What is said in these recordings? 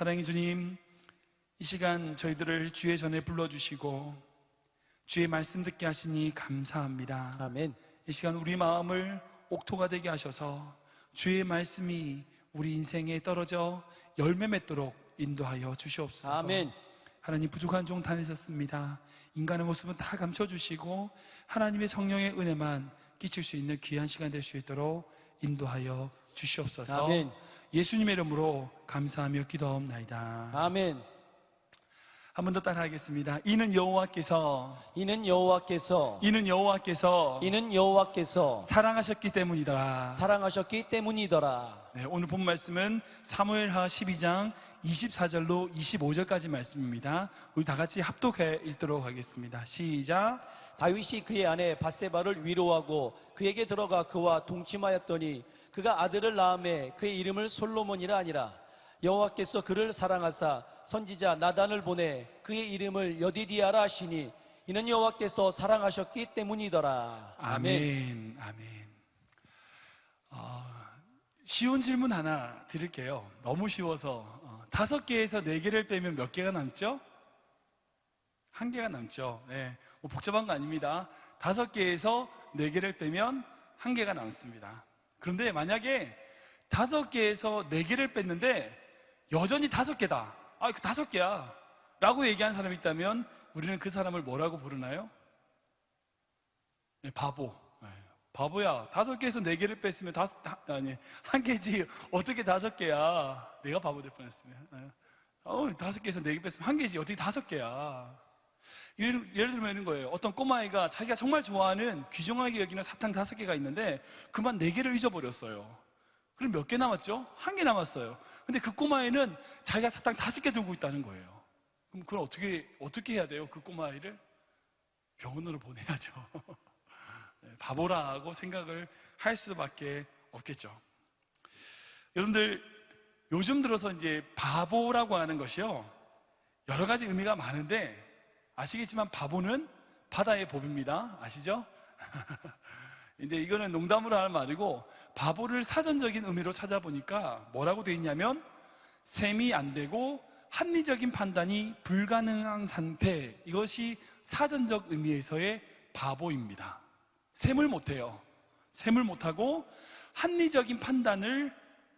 사랑의 주님, 이 시간 저희들을 주의 전에 불러주시고 주의 말씀 듣게 하시니 감사합니다. 아멘. 이 시간 우리 마음을 옥토가 되게 하셔서 주의 말씀이 우리 인생에 떨어져 열매 맺도록 인도하여 주시옵소서. 아멘. 하나님, 부족한 종 다니셨습니다. 인간의 모습은 다 감춰주시고 하나님의 성령의 은혜만 끼칠 수 있는 귀한 시간 될 수 있도록 인도하여 주시옵소서. 아멘. 예수님의 이름으로 감사하며 기도하옵나이다. 아멘. 한 번 더 따라하겠습니다. 이는 여호와께서 이는 여호와께서 사랑하셨기 때문이더라. 사랑하셨기 때문이더라. 네, 오늘 본 말씀은 사무엘하 12장 24절로 25절까지 말씀입니다. 우리 다 같이 합독해 읽도록 하겠습니다. 시작. 다윗이 그의 아내 밧세바를 위로하고 그에게 들어가 그와 동침하였더니 그가 아들을 낳음에 그의 이름을 솔로몬이라 하니라. 여호와께서 그를 사랑하사 선지자 나단을 보내 그의 이름을 여디디아라 하시니 이는 여호와께서 사랑하셨기 때문이더라. 아멘. 아멘. 쉬운 질문 하나 드릴게요. 너무 쉬워서 5개에서 4개를 빼면 몇 개가 남죠? 1개가 남죠. 네, 뭐 복잡한 거 아닙니다. 5개에서 4개를 빼면 1개가 남습니다. 그런데 만약에 5개에서 4개를 뺐는데 여전히 5개다. 그 5개야 라고 얘기한 사람이 있다면 우리는 그 사람을 뭐라고 부르나요? 네, 바보. 네, 바보야. 5개에서 4개를 뺐으면 1개지. 어떻게 5개야? 내가 바보 될 뻔했으면. 5개에서 4개 뺐으면 1개지. 어떻게 5개야? 예를 들면 이런 거예요. 어떤 꼬마아이가 자기가 정말 좋아하는 귀중하게 여기는 사탕 5개가 있는데 그만 4개를 잊어버렸어요. 그럼 몇 개 남았죠? 1개 남았어요. 근데 그 꼬마아이는 자기가 사탕 5개 들고 있다는 거예요. 그럼 그걸 어떻게 해야 돼요? 그 꼬마아이를 병원으로 보내야죠. 바보라고 생각을 할 수밖에 없겠죠. 여러분들, 요즘 들어서 이제 바보라고 하는 것이요, 여러 가지 의미가 많은데 아시겠지만 바보는 바다의 법입니다. 아시죠? 근데 이거는 농담으로 하는 말이고, 바보를 사전적인 의미로 찾아보니까 뭐라고 되어 있냐면 셈이 안 되고 합리적인 판단이 불가능한 상태, 이것이 사전적 의미에서의 바보입니다. 셈을 못해요. 셈을 못하고 합리적인 판단을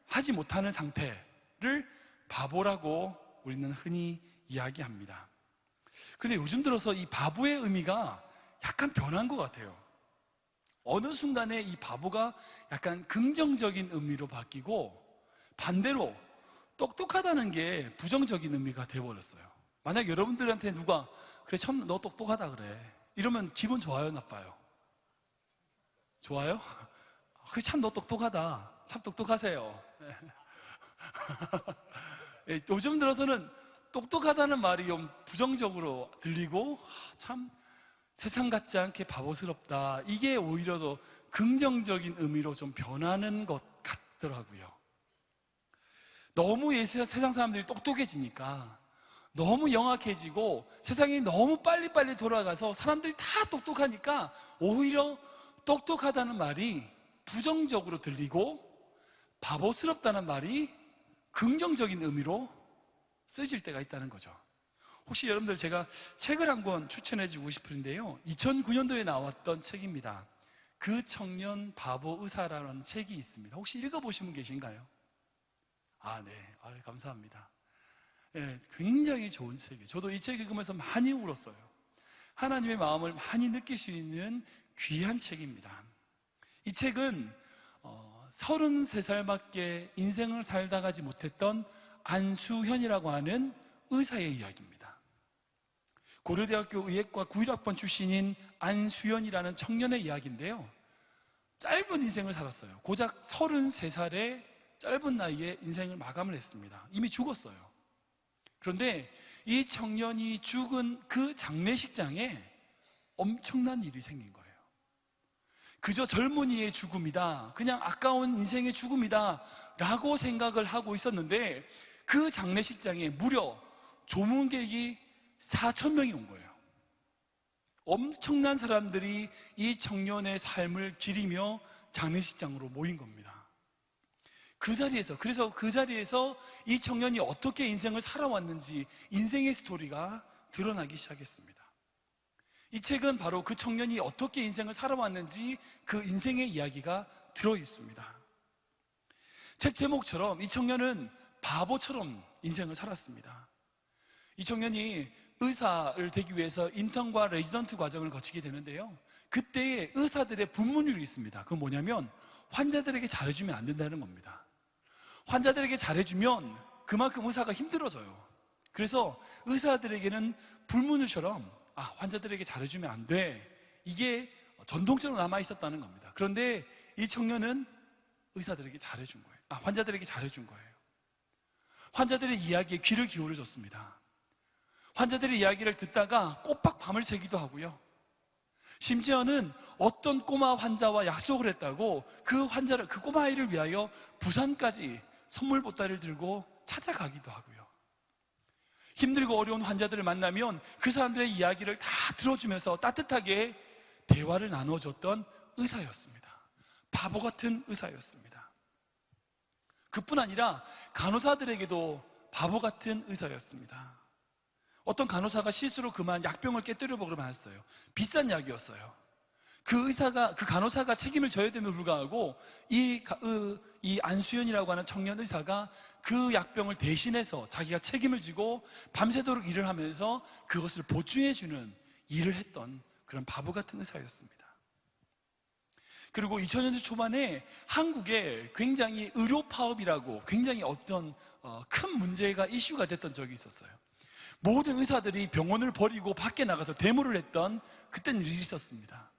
하지 못하는 상태를 바보라고 우리는 흔히 이야기합니다. 그런데 요즘 들어서 이 바보의 의미가 약간 변한 것 같아요. 어느 순간에 이 바보가 약간 긍정적인 의미로 바뀌고 반대로 똑똑하다는 게 부정적인 의미가 되어버렸어요. 만약 여러분들한테 누가 그래 참 너 똑똑하다 그래 이러면 기분 좋아요, 나빠요? 좋아요? 그래 참 너 똑똑하다, 참 똑똑하세요. 요즘 들어서는 똑똑하다는 말이 좀 부정적으로 들리고 참 세상 같지 않게 바보스럽다, 이게 오히려 더 긍정적인 의미로 좀 변하는 것 같더라고요. 너무 세상 사람들이 똑똑해지니까 너무 영악해지고 세상이 너무 빨리빨리 돌아가서 사람들이 다 똑똑하니까 오히려 똑똑하다는 말이 부정적으로 들리고 바보스럽다는 말이 긍정적인 의미로 쓰여질 때가 있다는 거죠. 혹시 여러분들, 제가 책을 한 권 추천해주고 싶은데요, 2009년도에 나왔던 책입니다. 그 청년 바보 의사라는 책이 있습니다. 혹시 읽어보신 분 계신가요? 네. 감사합니다. 네, 굉장히 좋은 책이에요. 저도 이 책 읽으면서 많이 울었어요. 하나님의 마음을 많이 느낄 수 있는 귀한 책입니다. 이 책은 33살밖에 인생을 살다 가지 못했던 안수현이라고 하는 의사의 이야기입니다. 고려대학교 의예과 91학번 출신인 안수현이라는 청년의 이야기인데요, 짧은 인생을 살았어요. 고작 33살의 짧은 나이에 인생을 마감을 했습니다. 이미 죽었어요. 그런데 이 청년이 죽은 그 장례식장에 엄청난 일이 생긴 거예요. 그저 젊은이의 죽음이다, 그냥 아까운 인생의 죽음이다 라고 생각을 하고 있었는데 그 장례식장에 무려 조문객이 4,000명이 온 거예요. 엄청난 사람들이 이 청년의 삶을 기리며 장례식장으로 모인 겁니다. 그래서 그 자리에서 이 청년이 어떻게 인생을 살아왔는지 인생의 스토리가 드러나기 시작했습니다. 이 책은 바로 그 청년이 어떻게 인생을 살아왔는지 그 인생의 이야기가 들어있습니다. 책 제목처럼 이 청년은 바보처럼 인생을 살았습니다. 이 청년이 의사를 되기 위해서 인턴과 레지던트 과정을 거치게 되는데요, 그때의 의사들의 분문율이 있습니다. 그건 뭐냐면 환자들에게 잘해주면 안 된다는 겁니다. 환자들에게 잘해주면 그만큼 의사가 힘들어져요. 그래서 의사들에게는 불문율처럼 환자들에게 잘해주면 안 돼, 이게 전통적으로 남아있었다는 겁니다. 그런데 이 청년은 의사들에게 잘해준 거예요. 환자들에게 잘해준 거예요. 환자들의 이야기에 귀를 기울여줬습니다. 환자들의 이야기를 듣다가 꼬박 밤을 새기도 하고요, 심지어는 어떤 꼬마 환자와 약속을 했다고 그 꼬마 아이를 위하여 부산까지 선물 보따리를 들고 찾아가기도 하고요, 힘들고 어려운 환자들을 만나면 그 사람들의 이야기를 다 들어주면서 따뜻하게 대화를 나눠줬던 의사였습니다. 바보 같은 의사였습니다. 그뿐 아니라 간호사들에게도 바보 같은 의사였습니다. 어떤 간호사가 실수로 그만 약병을 깨뜨려 먹으러 말았어요. 비싼 약이었어요. 그 간호사가 책임을 져야 됨에도 불구하고 이 안수연이라고 하는 청년 의사가 그 약병을 대신해서 자기가 책임을 지고 밤새도록 일을 하면서 그것을 보충해주는 일을 했던 그런 바보 같은 의사였습니다. 그리고 2000년대 초반에 한국에 굉장히 의료 파업이라고 굉장히 어떤 큰 문제가 이슈가 됐던 적이 있었어요. 모든 의사들이 병원을 버리고 밖에 나가서 데모를 했던 그때는 일이 있었습니다.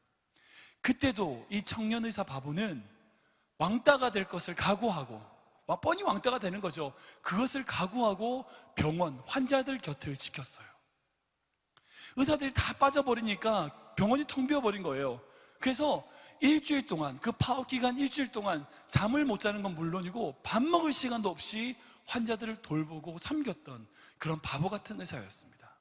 그때도 이 청년 의사 바보는 왕따가 될 것을 각오하고, 뻔히 왕따가 되는 거죠. 그것을 각오하고 병원, 환자들 곁을 지켰어요. 의사들이 다 빠져버리니까 병원이 텅 비어버린 거예요. 그래서 일주일 동안, 그 파업 기간 일주일 동안 잠을 못 자는 건 물론이고 밥 먹을 시간도 없이 환자들을 돌보고 섬겼던 그런 바보 같은 의사였습니다.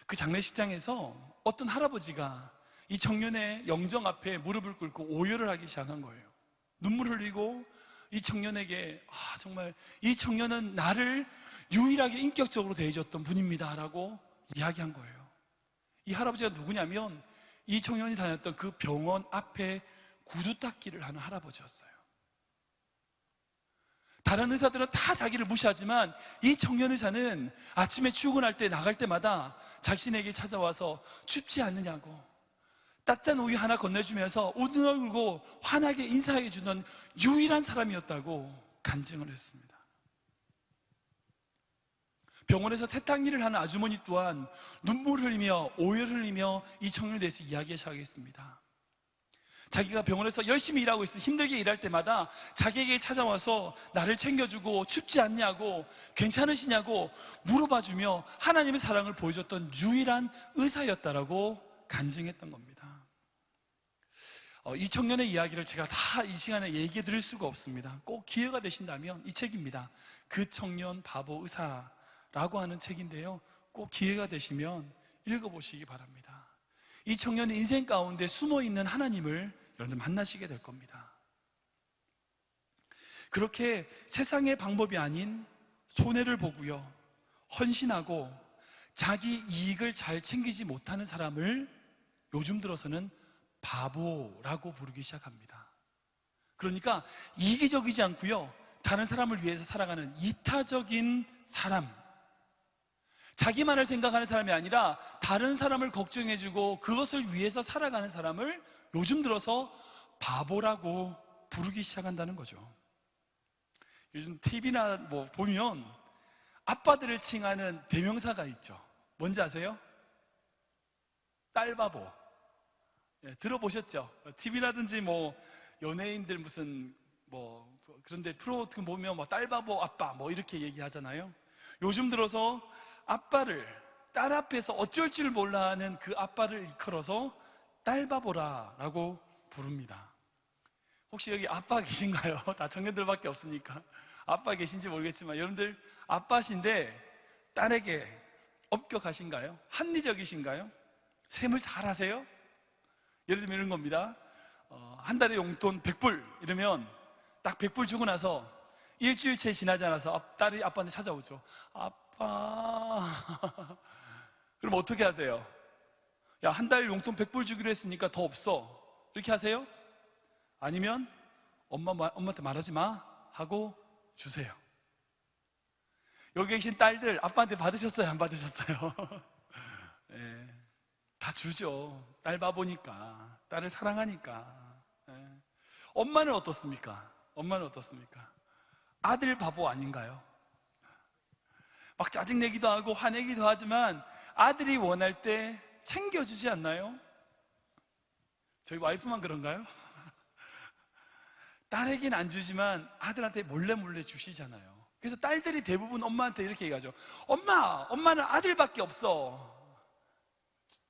그 장례식장에서 어떤 할아버지가 이 청년의 영정 앞에 무릎을 꿇고 오열을 하기 시작한 거예요. 눈물 흘리고 이 청년에게 정말 이 청년은 나를 유일하게 인격적으로 대해줬던 분입니다 라고 이야기한 거예요. 이 할아버지가 누구냐면 이 청년이 다녔던 그 병원 앞에 구두 닦기를 하는 할아버지였어요. 다른 의사들은 다 자기를 무시하지만 이 청년 의사는 아침에 출근할 때 나갈 때마다 자신에게 찾아와서 춥지 않느냐고 따뜻한 우유 하나 건네주면서 웃는 얼굴로 환하게 인사해주는 유일한 사람이었다고 간증을 했습니다. 병원에서 세탁 일을 하는 아주머니 또한 눈물 흘리며 오열 흘리며 이 청년에 대해서 이야기하기 시작했습니다. 자기가 병원에서 열심히 일하고 있어 힘들게 일할 때마다 자기에게 찾아와서 나를 챙겨주고 춥지 않냐고 괜찮으시냐고 물어봐주며 하나님의 사랑을 보여줬던 유일한 의사였다라고 간증했던 겁니다. 이 청년의 이야기를 제가 다 이 시간에 얘기해 드릴 수가 없습니다. 꼭 기회가 되신다면 이 책입니다. 그 청년 바보 의사라고 하는 책인데요, 꼭 기회가 되시면 읽어보시기 바랍니다. 이 청년의 인생 가운데 숨어있는 하나님을 여러분들 만나시게 될 겁니다. 그렇게 세상의 방법이 아닌 손해를 보고요, 헌신하고 자기 이익을 잘 챙기지 못하는 사람을 요즘 들어서는 바보라고 부르기 시작합니다. 그러니까 이기적이지 않고요, 다른 사람을 위해서 살아가는 이타적인 사람, 자기만을 생각하는 사람이 아니라 다른 사람을 걱정해주고 그것을 위해서 살아가는 사람을 요즘 들어서 바보라고 부르기 시작한다는 거죠. 요즘 TV나 뭐 보면 아빠들을 칭하는 대명사가 있죠. 뭔지 아세요? 딸바보. 들어보셨죠? TV라든지 뭐 연예인들 무슨 뭐 그런데 프로 보면 뭐 딸바보 아빠 뭐 이렇게 얘기하잖아요. 요즘 들어서 아빠를 딸 앞에서 어쩔 줄 몰라 하는 그 아빠를 일컬어서 딸바보라라고 부릅니다. 혹시 여기 아빠 계신가요? 다 청년들밖에 없으니까 아빠 계신지 모르겠지만 여러분들 아빠신데 딸에게 엄격하신가요? 합리적이신가요? 셈을 잘 하세요? 예를 들면 이런 겁니다. 한 달에 용돈 100불 이러면 딱 100불 주고 나서 일주일째 지나지 않아서 딸이 아빠한테 찾아오죠. 아빠. 그럼 어떻게 하세요? 야, 한 달 용돈 100불 주기로 했으니까 더 없어. 이렇게 하세요? 아니면 엄마한테 말하지 마 하고 주세요. 여기 계신 딸들 아빠한테 받으셨어요? 안 받으셨어요? 네, 다 주죠. 딸 바보니까, 딸을 사랑하니까. 네. 엄마는 어떻습니까? 엄마는 어떻습니까? 아들 바보 아닌가요? 막 짜증내기도 하고 화내기도 하지만 아들이 원할 때 챙겨주지 않나요? 저희 와이프만 그런가요? 딸에겐 안 주지만 아들한테 몰래 주시잖아요. 그래서 딸들이 대부분 엄마한테 이렇게 얘기하죠. 엄마는 아들밖에 없어.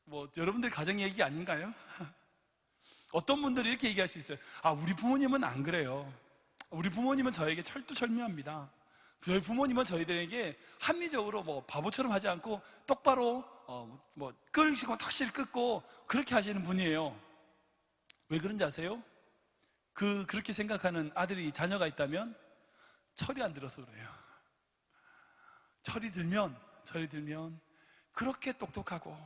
뭐 여러분들 가정 얘기 아닌가요? 어떤 분들이 이렇게 얘기할 수 있어요. 우리 부모님은 안 그래요. 우리 부모님은 저에게 철두철미합니다. 저희 부모님은 저희들에게 합리적으로 뭐 바보처럼 하지 않고 똑바로 끌시고 턱실 끊고 그렇게 하시는 분이에요. 왜 그런지 아세요? 그렇게 생각하는 자녀가 있다면 철이 안 들어서 그래요. 철이 들면 그렇게 똑똑하고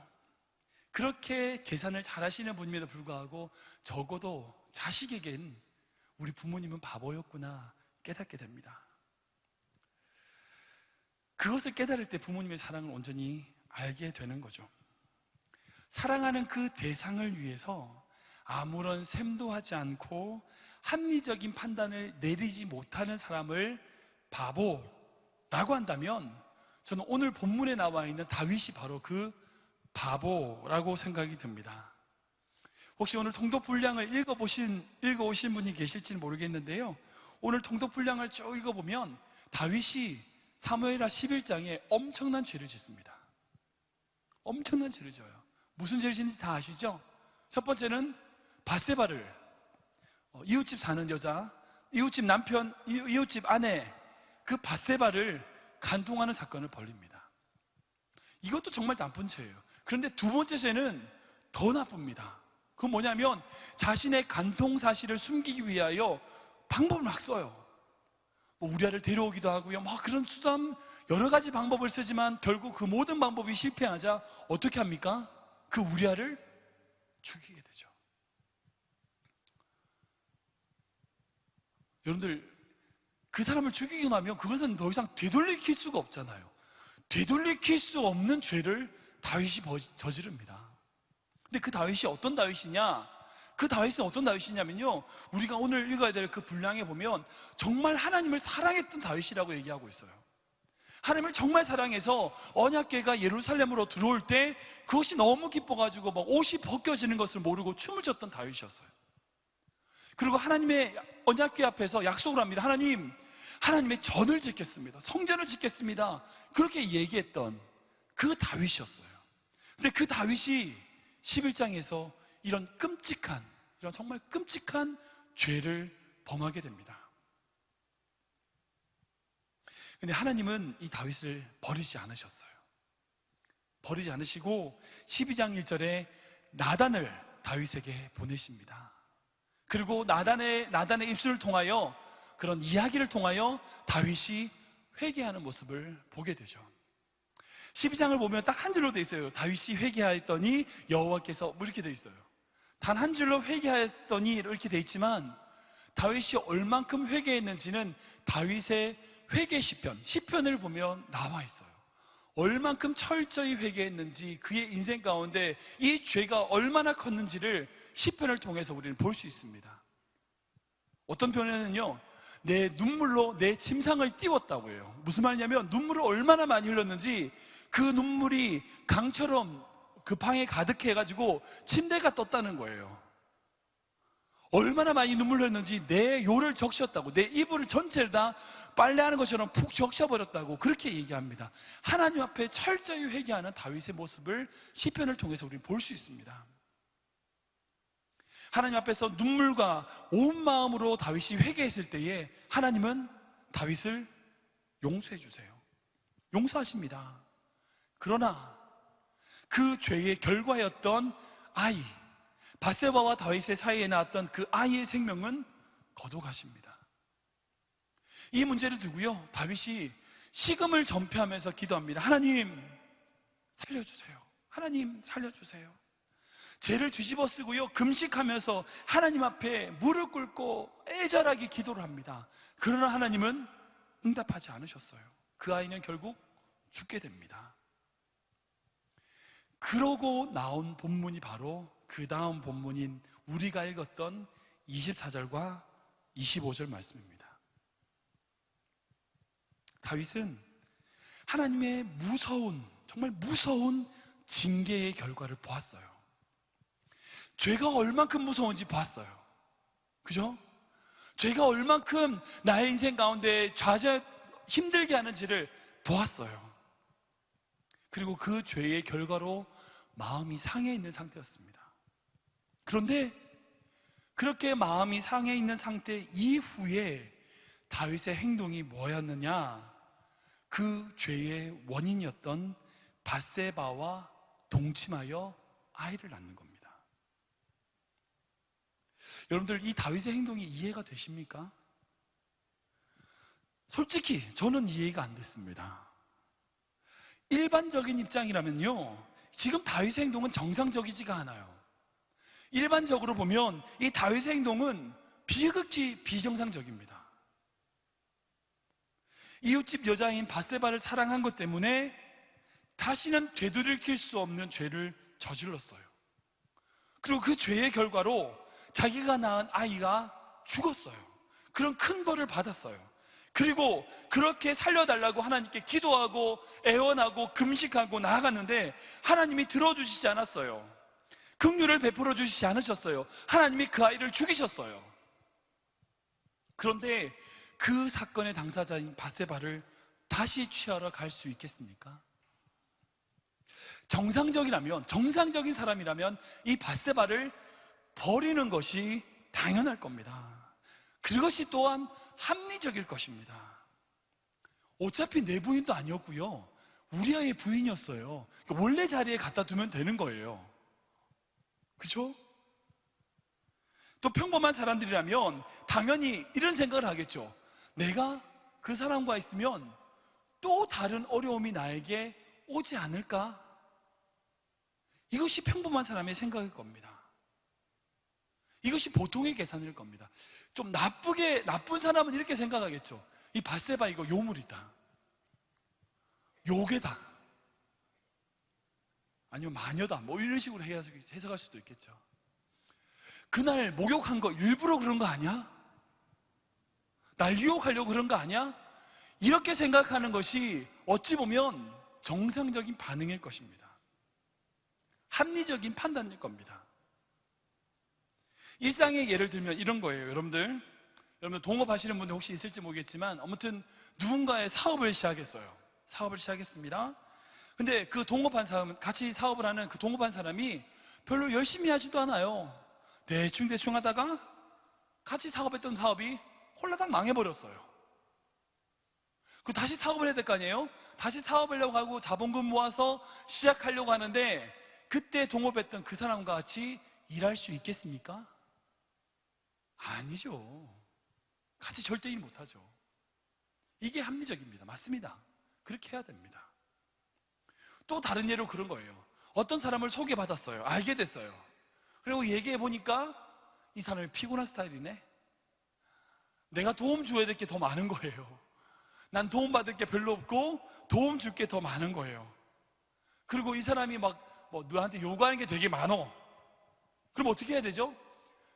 그렇게 계산을 잘 하시는 분임에도 불구하고 적어도 자식에겐 우리 부모님은 바보였구나 깨닫게 됩니다. 그것을 깨달을 때 부모님의 사랑을 온전히 알게 되는 거죠. 사랑하는 그 대상을 위해서 아무런 셈도 하지 않고 합리적인 판단을 내리지 못하는 사람을 바보라고 한다면 저는 오늘 본문에 나와 있는 다윗이 바로 그 바보라고 생각이 듭니다. 혹시 오늘 통독분량을 읽어오신 분이 계실지는 모르겠는데요, 오늘 통독분량을 쭉 읽어보면 다윗이 사무엘하 11장에 엄청난 죄를 짓습니다. 엄청난 죄를 지어요. 무슨 죄를 짓는지 다 아시죠? 첫 번째는 밧세바를, 이웃집 사는 여자, 이웃집 남편, 이웃집 아내, 그 밧세바를 간통하는 사건을 벌립니다. 이것도 정말 나쁜 죄예요. 그런데 두 번째 죄는 더 나쁩니다. 그건 뭐냐면 자신의 간통 사실을 숨기기 위하여 방법을 막 써요. 우리아를 데려오기도 하고요, 막 그런 수단, 여러 가지 방법을 쓰지만 결국 그 모든 방법이 실패하자 어떻게 합니까? 그 우리아를 죽이게 되죠. 여러분들, 그 사람을 죽이고 나면 그것은 더 이상 되돌이킬 수가 없잖아요. 되돌이킬 수 없는 죄를 다윗이 저지릅니다. 근데 그 다윗이 어떤 다윗이냐? 그 다윗은 어떤 다윗이냐면요, 우리가 오늘 읽어야 될 그 분량에 보면 정말 하나님을 사랑했던 다윗이라고 얘기하고 있어요. 하나님을 정말 사랑해서 언약궤가 예루살렘으로 들어올 때 그것이 너무 기뻐가지고 막 옷이 벗겨지는 것을 모르고 춤을 췄던 다윗이었어요. 그리고 하나님의 언약궤 앞에서 약속을 합니다. 하나님의 전을 짓겠습니다. 성전을 짓겠습니다. 그렇게 얘기했던 그 다윗이었어요. 근데 그 다윗이 11장에서 이런 정말 끔찍한 죄를 범하게 됩니다. 근데 하나님은 이 다윗을 버리지 않으셨어요. 버리지 않으시고 12장 1절에 나단을 다윗에게 보내십니다. 그리고 나단의 입술을 통하여, 그런 이야기를 통하여 다윗이 회개하는 모습을 보게 되죠. 12장을 보면 딱 한 줄로 돼 있어요. 다윗이 회개하였더니 여호와께서, 뭐 이렇게 돼 있어요. 단 한 줄로 회개하였더니 이렇게 돼 있지만 다윗이 얼만큼 회개했는지는 다윗의 회개 시편을 보면 나와 있어요. 얼만큼 철저히 회개했는지, 그의 인생 가운데 이 죄가 얼마나 컸는지를 시편을 통해서 우리는 볼 수 있습니다. 어떤 편에는요, 내 눈물로 내 침상을 띄웠다고 해요. 무슨 말이냐면 눈물을 얼마나 많이 흘렸는지 그 눈물이 강처럼 그 방에 가득해가지고 침대가 떴다는 거예요. 얼마나 많이 눈물 흘렸는지 내 요를 적셨다고, 내 이불을 전체를 다 빨래하는 것처럼 푹 적셔버렸다고 그렇게 얘기합니다. 하나님 앞에 철저히 회개하는 다윗의 모습을 시편을 통해서 우리는 볼 수 있습니다. 하나님 앞에서 눈물과 온 마음으로 다윗이 회개했을 때에 하나님은 다윗을 용서해 주세요. 용서하십니다. 그러나 그 죄의 결과였던 아이, 밧세바와 다윗의 사이에 나왔던 그 아이의 생명은 거둬가십니다. 이 문제를 두고요, 다윗이 식음을 전폐하면서 기도합니다. 하나님 살려주세요. 하나님 살려주세요. 죄를 뒤집어 쓰고요, 금식하면서 하나님 앞에 무릎 꿇고 애절하게 기도를 합니다. 그러나 하나님은 응답하지 않으셨어요. 그 아이는 결국 죽게 됩니다. 그러고 나온 본문이 바로 그 다음 본문인 우리가 읽었던 24절과 25절 말씀입니다. 다윗은 하나님의 무서운, 정말 무서운 징계의 결과를 보았어요. 죄가 얼만큼 무서운지 보았어요. 그죠? 죄가 얼만큼 나의 인생 가운데 힘들게 하는지를 보았어요. 그리고 그 죄의 결과로 마음이 상해 있는 상태였습니다. 그런데 그렇게 마음이 상해 있는 상태 이후에 다윗의 행동이 뭐였느냐? 그 죄의 원인이었던 밧세바와 동침하여 아이를 낳는 겁니다. 여러분들, 이 다윗의 행동이 이해가 되십니까? 솔직히 저는 이해가 안 됐습니다. 일반적인 입장이라면요, 지금 다윗의 행동은 정상적이지가 않아요. 일반적으로 보면 이 다윗의 행동은 비극히 비정상적입니다. 이웃집 여자인 밧세바를 사랑한 것 때문에 다시는 되돌이킬 수 없는 죄를 저질렀어요. 그리고 그 죄의 결과로 자기가 낳은 아이가 죽었어요. 그런 큰 벌을 받았어요. 그리고 그렇게 살려달라고 하나님께 기도하고 애원하고 금식하고 나아갔는데 하나님이 들어주시지 않았어요. 긍휼을 베풀어 주시지 않으셨어요. 하나님이 그 아이를 죽이셨어요. 그런데 그 사건의 당사자인 밧세바를 다시 취하러 갈 수 있겠습니까? 정상적인 사람이라면 이 밧세바를 버리는 것이 당연할 겁니다. 그것이 또한 합리적일 것입니다. 어차피 내 부인도 아니었고요, 우리아의 부인이었어요. 원래 자리에 갖다 두면 되는 거예요. 그죠? 또 평범한 사람들이라면 당연히 이런 생각을 하겠죠. 내가 그 사람과 있으면 또 다른 어려움이 나에게 오지 않을까? 이것이 평범한 사람의 생각일 겁니다. 이것이 보통의 계산일 겁니다. 좀 나쁜 사람은 이렇게 생각하겠죠. 이 밧세바 이거 요물이다, 요괴다, 아니면 마녀다, 뭐 이런 식으로 해석할 수도 있겠죠. 그날 목욕한 거 일부러 그런 거 아니야? 날 유혹하려고 그런 거 아니야? 이렇게 생각하는 것이 어찌 보면 정상적인 반응일 것입니다. 합리적인 판단일 겁니다. 일상의 예를 들면 이런 거예요. 여러분들 동업하시는 분들 혹시 있을지 모르겠지만, 아무튼 누군가의 사업을 시작했습니다. 근데 그 동업한 사람, 같이 사업을 하는 그 동업한 사람이 별로 열심히 하지도 않아요. 대충 하다가 같이 사업했던 사업이 홀라당 망해버렸어요. 그 다시 사업을 해야 될 거 아니에요? 다시 사업하려고 하고 자본금 모아서 시작하려고 하는데, 그때 동업했던 그 사람과 같이 일할 수 있겠습니까? 아니죠. 같이 절대 일 못하죠. 이게 합리적입니다. 맞습니다. 그렇게 해야 됩니다. 또 다른 예로 그런 거예요. 어떤 사람을 소개받았어요. 알게 됐어요. 그리고 얘기해 보니까 이 사람이 피곤한 스타일이네. 내가 도움 줘야 될 게 더 많은 거예요. 난 도움 받을 게 별로 없고 도움 줄 게 더 많은 거예요. 그리고 이 사람이 너한테 요구하는 게 되게 많어. 그럼 어떻게 해야 되죠?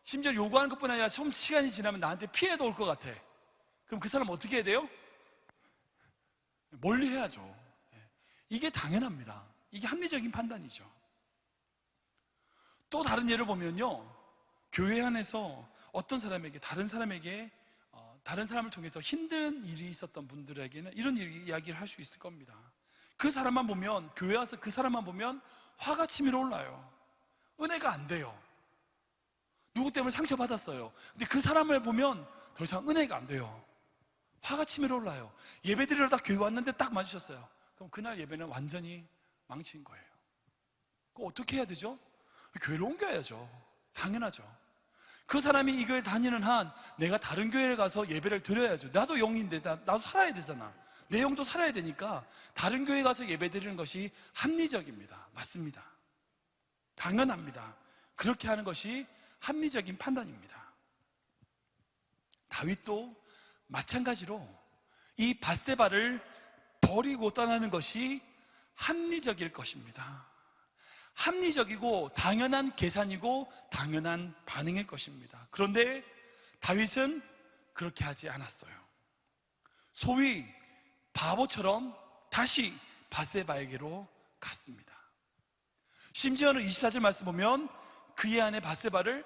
심지어 요구하는 것뿐 아니라 좀 시간이 지나면 나한테 피해도 올 것 같아. 그럼 그 사람 어떻게 해야 돼요? 멀리 해야죠. 이게 당연합니다. 이게 합리적인 판단이죠. 또 다른 예를 보면요, 교회 안에서 어떤 사람에게 다른 사람을 통해서 힘든 일이 있었던 분들에게는 이런 이야기를 할 수 있을 겁니다. 그 사람만 보면, 교회 와서 그 사람만 보면 화가 치밀어 올라요. 은혜가 안 돼요. 누구 때문에 상처받았어요. 근데 그 사람을 보면 더 이상 은혜가 안 돼요. 화가 치밀어 올라요. 예배 드리러 딱 교회 왔는데 딱 맞으셨어요. 그럼 그날 예배는 완전히 망친 거예요. 그럼 어떻게 해야 되죠? 교회를 옮겨야죠. 당연하죠. 그 사람이 이 교회 다니는 한 내가 다른 교회를 가서 예배를 드려야죠. 나도 영인데 나도 살아야 되잖아. 내 영도 살아야 되니까 다른 교회 가서 예배 드리는 것이 합리적입니다. 맞습니다. 당연합니다. 그렇게 하는 것이 합리적인 판단입니다. 다윗도 마찬가지로 이 밧세바를 버리고 떠나는 것이 합리적일 것입니다. 합리적이고 당연한 계산이고 당연한 반응일 것입니다. 그런데 다윗은 그렇게 하지 않았어요. 소위 바보처럼 다시 밧세바에게로 갔습니다. 심지어는 24절 말씀 보면 그의 아내 밧세바를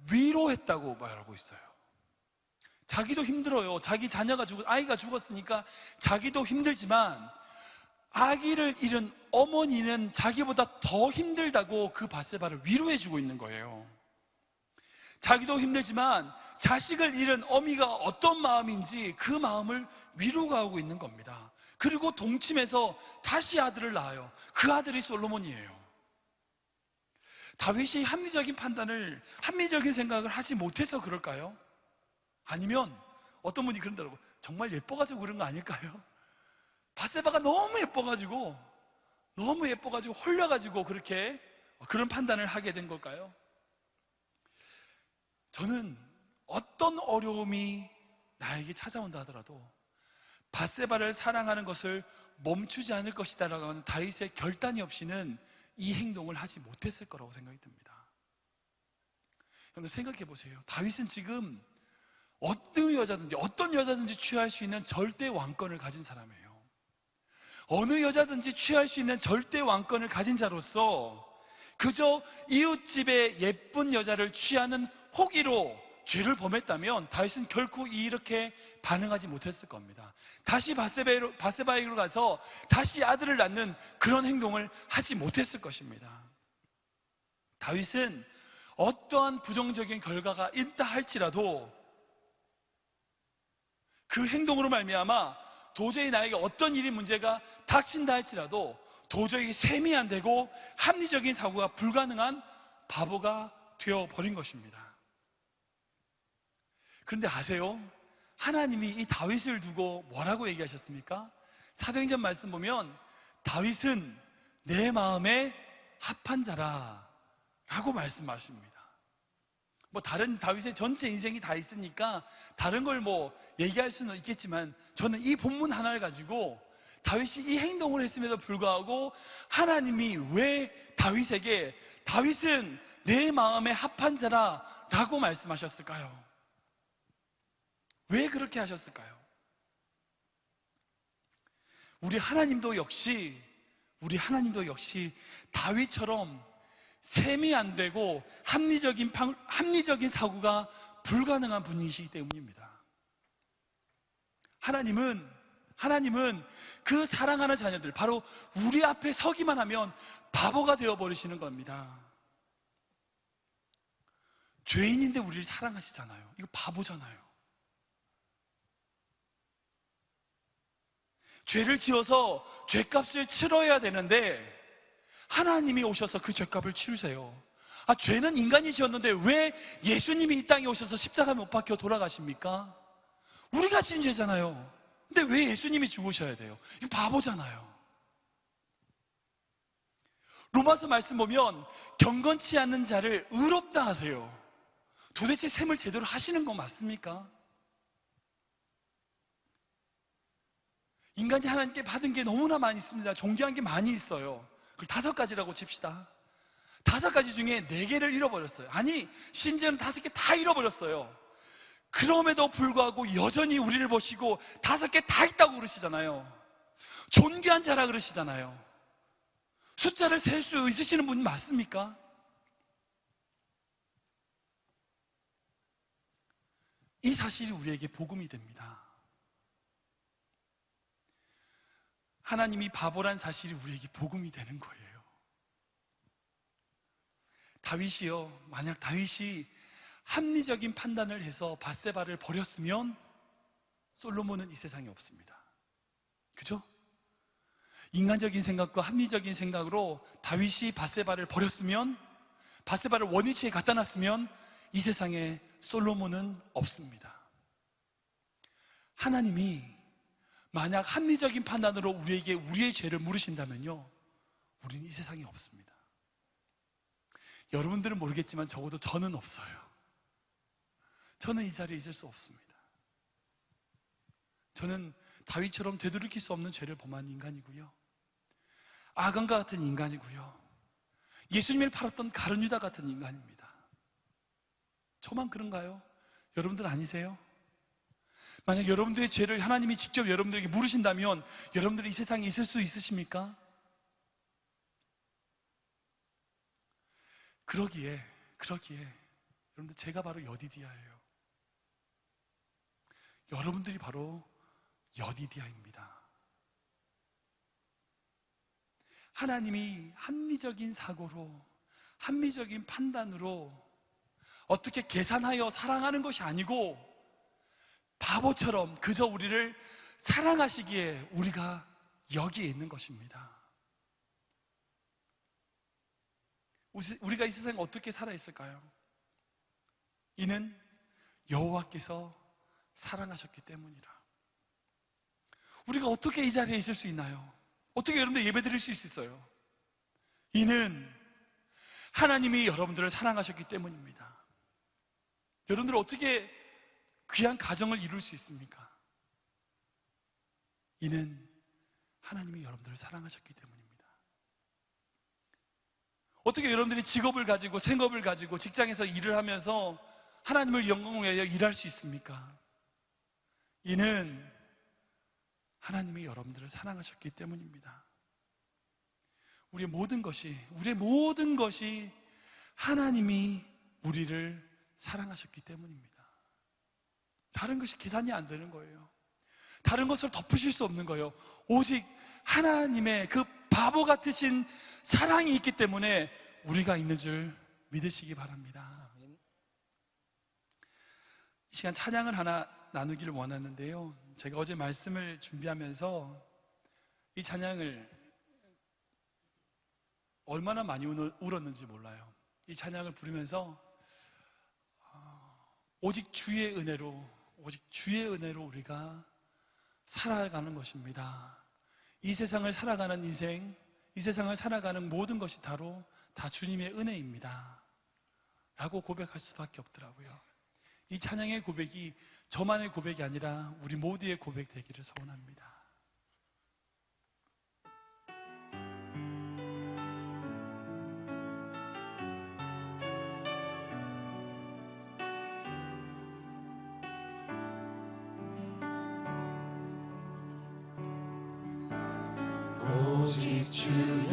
위로했다고 말하고 있어요. 자기도 힘들어요. 자기 자녀가 아이가 죽었으니까 자기도 힘들지만 아기를 잃은 어머니는 자기보다 더 힘들다고 그 밧세바를 위로해주고 있는 거예요. 자기도 힘들지만 자식을 잃은 어미가 어떤 마음인지 그 마음을 위로하고 있는 겁니다. 그리고 동침해서 다시 아들을 낳아요. 그 아들이 솔로몬이에요. 다윗이 합리적인 판단을, 합리적인 생각을 하지 못해서 그럴까요? 아니면 어떤 분이 그런다고, 정말 예뻐가지고 그런 거 아닐까요? 밧세바가 너무 예뻐가지고 홀려가지고 그렇게 그런 판단을 하게 된 걸까요? 저는 어떤 어려움이 나에게 찾아온다 하더라도 밧세바를 사랑하는 것을 멈추지 않을 것이다라고 하는 다윗의 결단이 없이는 이 행동을 하지 못했을 거라고 생각이 듭니다. 여러분 생각해 보세요. 다윗은 지금 어떤 여자든지 취할 수 있는 절대 왕권을 가진 사람이에요. 어느 여자든지 취할 수 있는 절대 왕권을 가진 자로서 그저 이웃집의 예쁜 여자를 취하는 호기로 죄를 범했다면 다윗은 결코 이렇게 반응하지 못했을 겁니다. 다시 밧세바에게로 가서 다시 아들을 낳는 그런 행동을 하지 못했을 것입니다. 다윗은 어떠한 부정적인 결과가 있다 할지라도 그 행동으로 말미암아 도저히 나에게 어떤 일이 문제가 닥친다 할지라도 도저히 셈이 안 되고 합리적인 사고가 불가능한 바보가 되어버린 것입니다. 그런데 아세요? 하나님이 이 다윗을 두고 뭐라고 얘기하셨습니까? 사도행전 말씀 보면 다윗은 내 마음에 합한 자라 라고 말씀하십니다. 다른 다윗의 전체 인생이 다 있으니까 다른 걸 얘기할 수는 있겠지만 저는 이 본문 하나를 가지고 다윗이 이 행동을 했음에도 불구하고 하나님이 왜 다윗에게 다윗은 내 마음에 합한 자라 라고 말씀하셨을까요? 왜 그렇게 하셨을까요? 우리 하나님도 역시 다윗처럼 셈이 안 되고 합리적인 사고가 불가능한 분이시기 때문입니다. 하나님은 그 사랑하는 자녀들, 바로 우리 앞에 서기만 하면 바보가 되어버리시는 겁니다. 죄인인데 우리를 사랑하시잖아요. 이거 바보잖아요. 죄를 지어서 죄값을 치러야 되는데 하나님이 오셔서 그 죄값을 치르세요. 죄는 인간이 지었는데 왜 예수님이 이 땅에 오셔서 십자가에 못 박혀 돌아가십니까? 우리가 지은 죄잖아요. 근데 왜 예수님이 죽으셔야 돼요? 이거 바보잖아요. 로마서 말씀 보면 경건치 않는 자를 의롭다 하세요. 도대체 셈을 제대로 하시는 거 맞습니까? 인간이 하나님께 받은 게 너무나 많이 있습니다. 존귀한 게 많이 있어요. 그걸 5가지라고 칩시다. 5가지 중에 4개를 잃어버렸어요. 아니, 심지어는 5개 다 잃어버렸어요. 그럼에도 불구하고 여전히 우리를 보시고 5개 다 있다고 그러시잖아요. 존귀한 자라 그러시잖아요. 숫자를 셀 수 있으시는 분 맞습니까? 이 사실이 우리에게 복음이 됩니다. 하나님이 바보란 사실이 우리에게 복음이 되는 거예요. 다윗이요, 만약 다윗이 합리적인 판단을 해서 밧세바를 버렸으면 솔로몬은 이 세상에 없습니다. 그죠? 인간적인 생각과 합리적인 생각으로 다윗이 밧세바를 버렸으면, 밧세바를 원위치에 갖다 놨으면 이 세상에 솔로몬은 없습니다. 하나님이 만약 합리적인 판단으로 우리에게 우리의 죄를 물으신다면요, 우리는 이 세상에 없습니다. 여러분들은 모르겠지만 적어도 저는 없어요. 저는 이 자리에 있을 수 없습니다. 저는 다윗처럼 되돌이킬 수 없는 죄를 범한 인간이고요, 아간과 같은 인간이고요, 예수님을 팔았던 가룟 유다 같은 인간입니다. 저만 그런가요? 여러분들 아니세요? 만약 여러분들의 죄를 하나님이 직접 여러분들에게 물으신다면 여러분들이 이 세상에 있을 수 있으십니까? 그러기에 여러분들, 제가 바로 여디디아예요. 여러분들이 바로 여디디아입니다. 하나님이 합리적인 사고로, 합리적인 판단으로 어떻게 계산하여 사랑하는 것이 아니고 바보처럼 그저 우리를 사랑하시기에 우리가 여기에 있는 것입니다. 우리가 이 세상에 어떻게 살아있을까요? 이는 여호와께서 사랑하셨기 때문이라. 우리가 어떻게 이 자리에 있을 수 있나요? 어떻게 여러분들 예배 드릴 수 있어요? 이는 하나님이 여러분들을 사랑하셨기 때문입니다. 여러분들 어떻게 귀한 가정을 이룰 수 있습니까? 이는 하나님이 여러분들을 사랑하셨기 때문입니다. 어떻게 여러분들이 직업을 가지고 생업을 가지고 직장에서 일을 하면서 하나님을 영광을 위하여 일할 수 있습니까? 이는 하나님이 여러분들을 사랑하셨기 때문입니다. 우리의 모든 것이 하나님이 우리를 사랑하셨기 때문입니다. 다른 것이 계산이 안 되는 거예요. 다른 것을 덮으실 수 없는 거예요. 오직 하나님의 그 바보 같으신 사랑이 있기 때문에 우리가 있는 줄 믿으시기 바랍니다. 이 시간 찬양을 하나 나누기를 원하는데요, 제가 어제 말씀을 준비하면서 이 찬양을 얼마나 많이 울었는지 몰라요. 이 찬양을 부르면서 오직 주의 은혜로 우리가 살아가는 것입니다. 이 세상을 살아가는 인생, 이 세상을 살아가는 모든 것이 다 주님의 은혜입니다 라고 고백할 수밖에 없더라고요. 이 찬양의 고백이 저만의 고백이 아니라 우리 모두의 고백 되기를 소원합니다. 오직 주의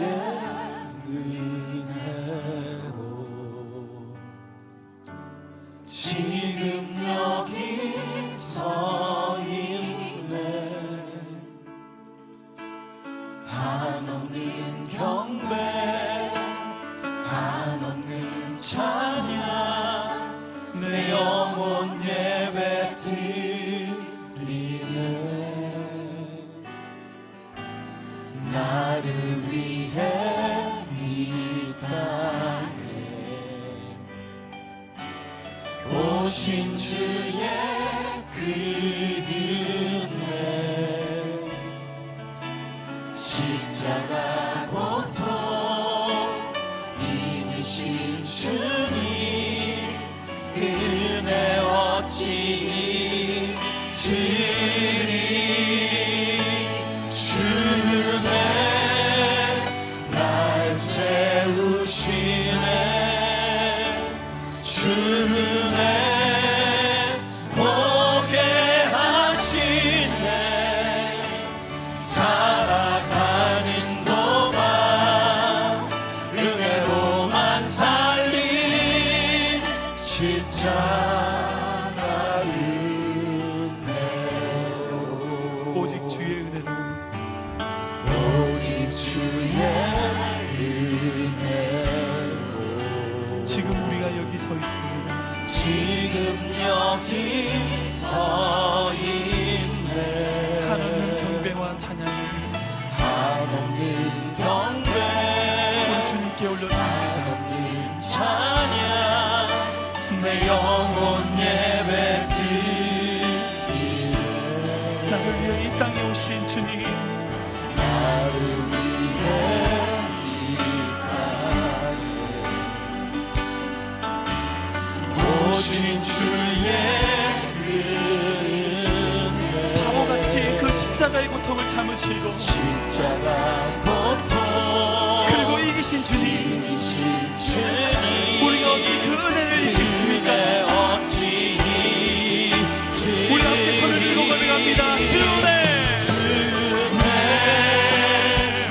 은혜로 지금 여기 서 있네. 한없는 경배, 한없는 찬양, 내 영혼 예배 드리네. 나를 위해 이 땅에 오신 주의 그 은혜, 십자가 고통 이기신 주님, 은혜 어찌 잊으리. 주의 날 세우시네. 주의 보게 하시네. 살아가는 동안 은혜로만 살린 십자가 은혜로. 오직 주의 은혜로, 오직 주의 은혜로 지금 우리가 여기 서 있습니다. 지금 여기 서 있네. 한없는 경배와 찬양을 한없는 경배, 우리 주님께 올려드립니다. 한없는 찬양, 내 십자가 고통 그리고 이기신 주님, 주님 우리가 어떻게 그 은혜를 잊겠습니까? 어찌 우리 함께 손을 들고 고백합니다. 주네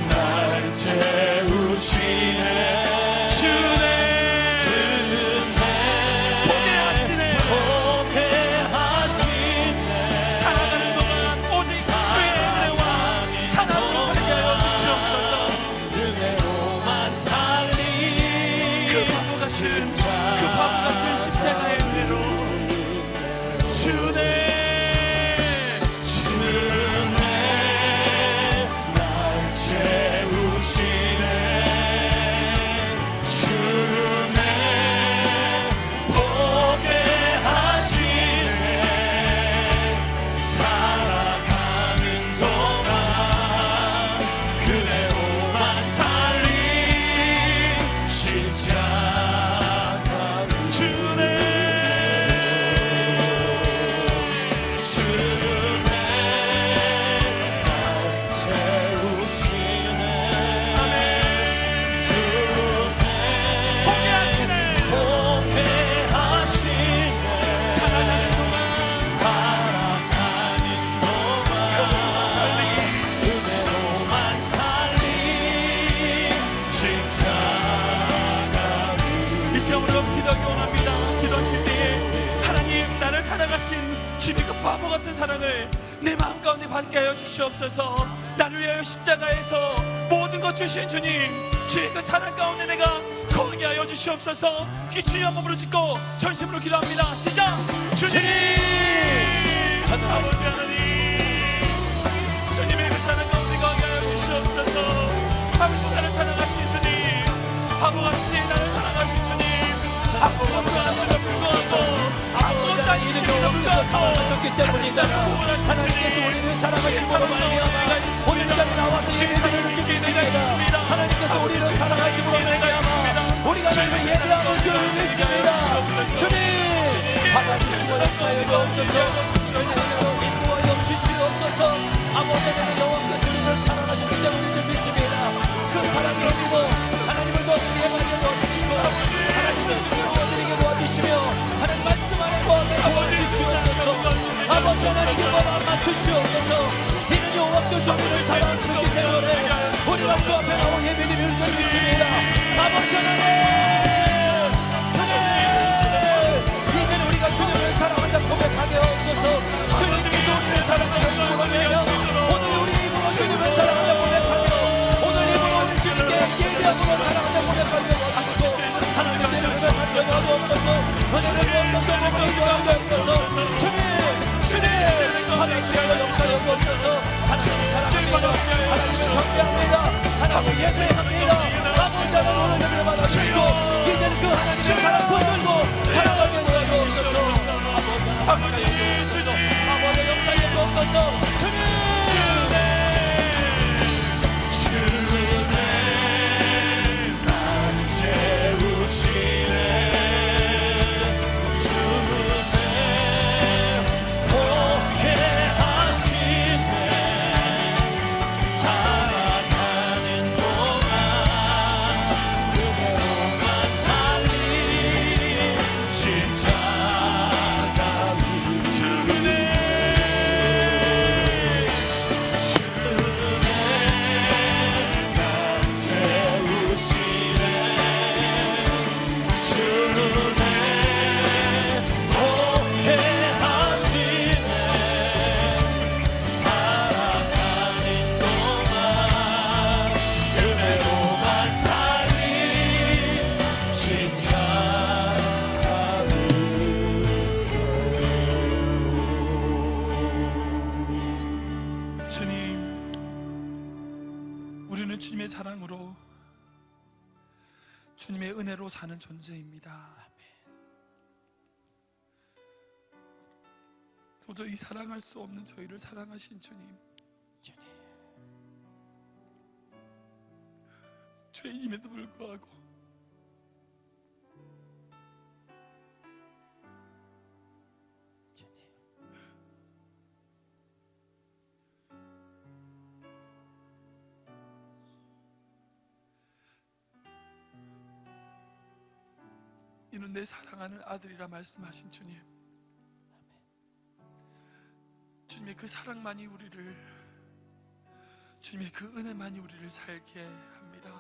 날 채우시네 그 바보 같은 십자가의 은혜로 주네 날 채우시네 주네 보게 하시네 살아가는 동안 그대로만 살린 십자가 주네 이 시험으로 기도하기 원합니다. 기도하실 때에 하나님 나를 사랑하신 주님의 그 바보 같은 사랑을 내 마음 가운데 받게 하여 주시옵소서. 나를 위하여 십자가에서 모든 것 주신 주님, 주의 그 사랑 가운데 내가 거하게 하여 주시옵소서. 이 주님 한번 부르짖고 전심으로 기도합니다. 시작! 주님! 아버지 하나님, 주님의 그 사랑 가운데 거하게 하여 주시옵소서. 아버지 나를 사랑하신 주님, 바보같이 나를 사랑하신 주님, 아무것도 하나님께 불구하고 아무것도 아닌 이름으로 사랑하셨기 때문이다. 하나님께서 우리를 사랑하심으로 말미암아 우리는 나와서 예배드리는 줄 믿습니다. 하나님께서 우리를 사랑하심으로 말미암아 우리가 주님을 예배하는 줄 믿습니다. 주님 받아주시고 역사에 주옵소서. 주님으로 인도하여 주시옵소서. 아버지 하나님 여호와께서 우리를 사랑하셨기 때문인 줄 믿습니다. 그 사랑의 힘으로 하나님을 더 예배하게 도와주시고 하나님께서 이루어드리게 도와주시며 하나님 말씀 안에 거하게 도와주시옵소서. 아버지 하나님 기뻐 맞추시옵소서. 이는 여호와께서 우리를 사랑하셨기 때문에 우리가 주 앞에 나와 예배드리는 줄 믿습니다. 아버지 하나님 이제는 우리가 주님을 사랑한다 고백하게 하옵소서. 주님께서 우리를 사랑하셨으므로 오늘 우리 입으로 주님을 사랑한다 고백하며 오늘 입으로 우리 주님께 예배함으로 사랑한다 고백하며 하시고 하나님의 이름을 살려주옵소서. 은혜를 주옵소서. 목을 주옵소서. 주님 받아주시고 역사여 주옵소서. 하나님 사랑합니다. 하나님을 경배합니다. 하나님을 예배합니다. 아버지 하나님 오늘 예배를 받아주시고 이제는 그 하나님의 사랑 붙들고 살아가게 도와주옵소서. 아버지 주옵소서. 아버지 역사여 주옵소서. 주님 날 채우시네 주님의 사랑으로 주님의 은혜로 사는 존재입니다. 도저히 사랑할 수 없는 저희를 사랑하신 주님, 죄인임에도 불구하고 이는 내 사랑하는 아들이라 말씀하신 주님, 주님의 그 사랑만이 우리를, 주님의 그 은혜만이 우리를 살게 합니다.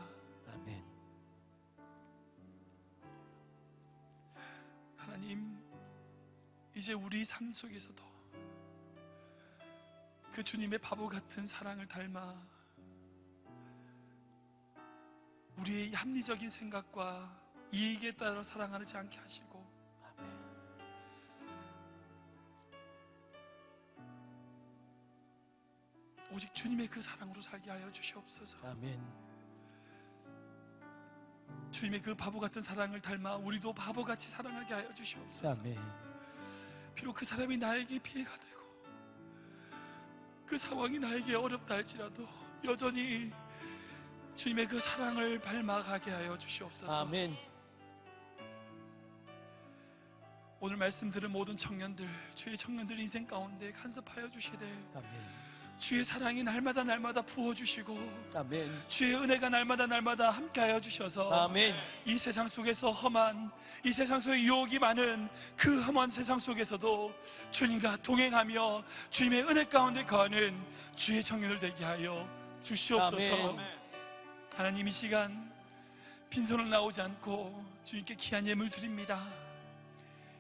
아멘. 하나님, 이제 우리 삶 속에서도 그 주님의 바보 같은 사랑을 닮아 우리의 합리적인 생각과 이익에 따라 사랑하지 않게 하시고, 오직 주님의 그 사랑으로 살게 하여 주시옵소서. 아멘. 주님의 그 바보 같은 사랑을 닮아 우리도 바보같이 사랑하게 하여 주시옵소서. 아멘. 비록 그 사람이 나에게 피해가 되고 그 상황이 나에게 어렵다 할지라도 여전히 주님의 그 사랑을 닮아가게 하여 주시옵소서. 아멘. 오늘 말씀 들은 모든 청년들, 주의 청년들 인생 가운데 간섭하여 주시되 아멘. 주의 사랑이 날마다 부어주시고 아멘. 주의 은혜가 날마다 함께하여 주셔서 아멘. 이 세상 속에서 험한, 이 세상 속에 유혹이 많은 그 험한 세상 속에서도 주님과 동행하며 주님의 은혜 가운데 거하는 주의 청년들 되게 하여 주시옵소서. 아멘. 하나님, 이 시간 빈손을 나오지 않고 주님께 귀한 예물 드립니다.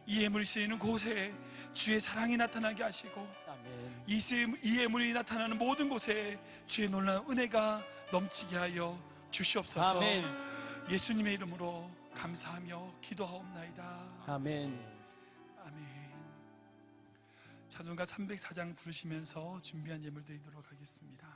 이 예물이 쓰이는 곳에 주의 사랑이 나타나게 하시고 아멘. 이 예물이 나타나는 모든 곳에 주의 놀라운 은혜가 넘치게 하여 주시옵소서. 아멘. 예수님의 이름으로 감사하며 기도하옵나이다. 아멘. 아멘. 찬송가 304장 부르시면서 준비한 예물 드리도록 하겠습니다.